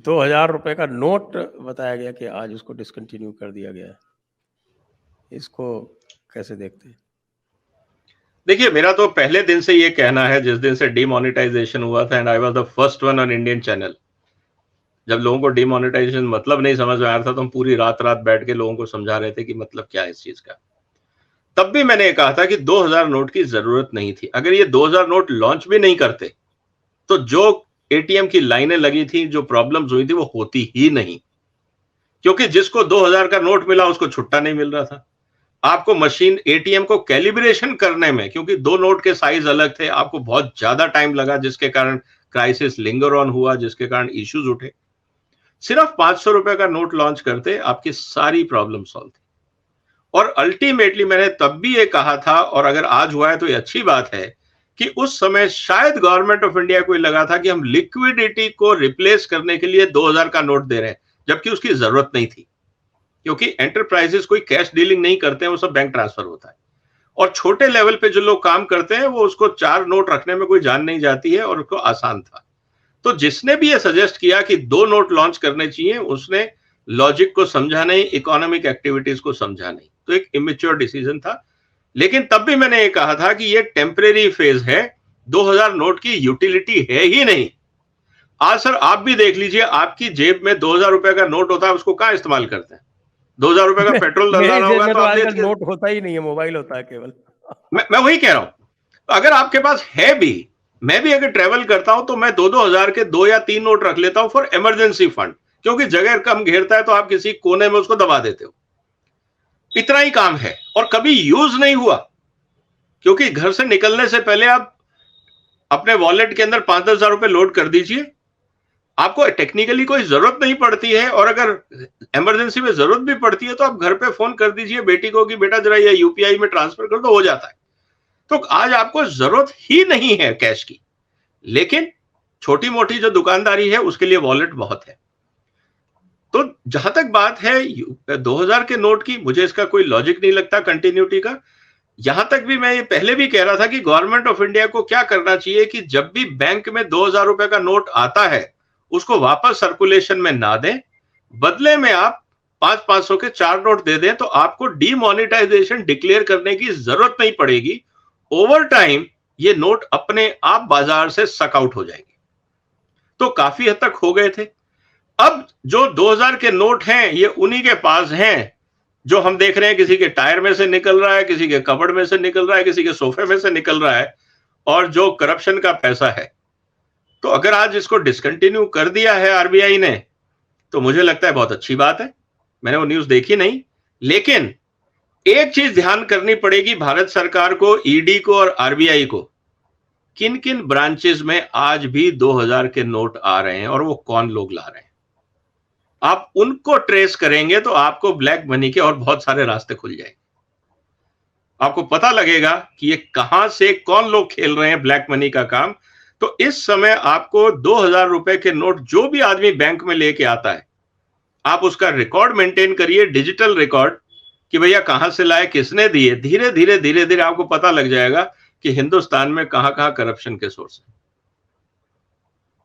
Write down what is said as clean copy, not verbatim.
₹2000 का नोट बताया गया कि आज उसको डिसकंटिन्यू कर दिया गया है। इसको कैसे देखते हैं? देखिए, मेरा तो पहले दिन से ये कहना है, जिस दिन से डिमोनेटाइजेशन हुआ था, and I was the first one on Indian channel. जब लोगों को डिमोनेटाइजेशन मतलब नहीं समझ में आ रहा था, तो हम पूरी रात बैठ के लोगों को समझा रहे थे कि मतलब क्या है इस चीज का। तब भी मैंने कहा था कि 2000 नोट की जरूरत नहीं थी। अगर ये 2000 नोट लॉन्च भी नहीं करते, तो जो एटीएम की लाइनें लगी थी, जो प्रॉब्लम्स हुई थी, वो होती ही नहीं। क्योंकि जिसको 2000 का नोट मिला, उसको छुट्टा नहीं मिल रहा था। आपको मशीन एटीएम को कैलिब्रेशन करने में, क्योंकि दो नोट के साइज अलग थे, आपको बहुत ज्यादा टाइम लगा, जिसके कारण क्राइसिस लिंगर ऑन हुआ, जिसके कारण इश्यूज उठे। सिर्फ 500 रुपए का नोट लॉन्च करते आपकी सारी प्रॉब्लम सॉल्व थी। और अल्टीमेटली मैंने तब भी ये कहा था, और अगर आज हुआ है तो ये अच्छी बात है, कि उस समय शायद गवर्नमेंट ऑफ इंडिया को लगा था कि हम लिक्विडिटी को रिप्लेस करने के लिए 2000 का नोट दे रहे हैं, जबकि उसकी जरूरत नहीं थी। क्योंकि एंटरप्राइजेस कोई कैश डीलिंग नहीं करते हैं, वो सब बैंक ट्रांसफर होता है। और छोटे लेवल पे जो लोग काम करते हैं, वो उसको 4 नोट रखने में कोई जान नहीं जाती है, और उसको आसान था। तो जिसने भी ये सजेस्ट किया कि 2 नोट लॉन्च करने चाहिए, उसने लॉजिक को समझा नहीं, इकोनॉमिक एक्टिविटीज को समझा नहीं। तो एक इमेच्योर डिसीजन था। लेकिन तब भी मैंने ये कहा था कि ये टेम्परेरी फेज है, 2000 नोट की यूटिलिटी है ही नहीं। आज सर आप भी देख लीजिए, आपकी जेब में 2000 रुपए का नोट होता है, उसको कहां इस्तेमाल करते हैं? 2000 रुपए का पेट्रोल डलवाना होगा तो आप नोट होता ही नहीं है, मोबाइल होता है केवल। मैं वही कह रहा हूं। अगर आपके पास है भी, मैं भी अगर ट्रेवल करता हूं तो मैं 2-2000 के 2 या 3 नोट रख लेता हूं फॉर इमरजेंसी फंड, क्योंकि जगह कम घेरता है तो आप किसी कोने में उसको दबा देते हो। इतना ही काम है, और कभी यूज नहीं हुआ। क्योंकि घर से निकलने से पहले आप अपने वॉलेट के अंदर 5-10 हजार रुपए लोड कर दीजिए, आपको टेक्निकली कोई जरूरत नहीं पड़ती है। और अगर इमरजेंसी में जरूरत भी पड़ती है तो आप घर पे फोन कर दीजिए बेटी को कि बेटा जरा ये यूपीआई में ट्रांसफर कर दो, हो जाता है। तो आज आपको जरूरत ही नहीं है कैश की। लेकिन छोटी मोटी जो दुकानदारी है, उसके लिए वॉलेट बहुत है। तो जहां तक बात है 2000 के नोट की, मुझे इसका कोई लॉजिक नहीं लगता कंटिन्यूटी का। यहां तक भी मैं ये पहले भी कह रहा था कि गवर्नमेंट ऑफ इंडिया को क्या करना चाहिए कि जब भी बैंक में 2000 रुपए का नोट आता है, उसको वापस सर्कुलेशन में ना दें, बदले में आप 500 के 4 नोट दे दें, तो आपको डीमोनेटाइजेशन डिक्लेयर करने की जरूरत नहीं पड़ेगी। ओवर टाइम ये नोट अपने आप बाजार से सक आउट हो जाएंगे। तो काफी हद तक हो गए थे। अब जो 2000 के नोट हैं, ये उन्हीं के पास हैं जो हम देख रहे हैं किसी के टायर में से निकल रहा है, किसी के कबड़ में से निकल रहा है, किसी के सोफे में से निकल रहा है, और जो करप्शन का पैसा है। तो अगर आज इसको डिसकंटिन्यू कर दिया है आरबीआई ने, तो मुझे लगता है बहुत अच्छी बात है। मैंने वो न्यूज देखी नहीं, लेकिन एक चीज ध्यान करनी पड़ेगी भारत सरकार को, ईडी को और आरबीआई को, किन किन ब्रांचेस में आज भी 2000 के नोट आ रहे हैं और वो कौन लोग ला रहे हैं। आप उनको ट्रेस करेंगे तो आपको ब्लैक मनी के और बहुत सारे रास्ते खुल जाएंगे। आपको पता लगेगा कि ये कहां से कौन लोग खेल रहे हैं ब्लैक मनी का काम। तो इस समय आपको 2000 रुपए के नोट जो भी आदमी बैंक में लेके आता है, आप उसका रिकॉर्ड मेंटेन करिए, डिजिटल रिकॉर्ड, कि भैया कहां से लाए, किसने दिए। धीरे धीरे आपको पता लग जाएगा कि हिंदुस्तान में कहां कहां करप्शन के सोर्स है।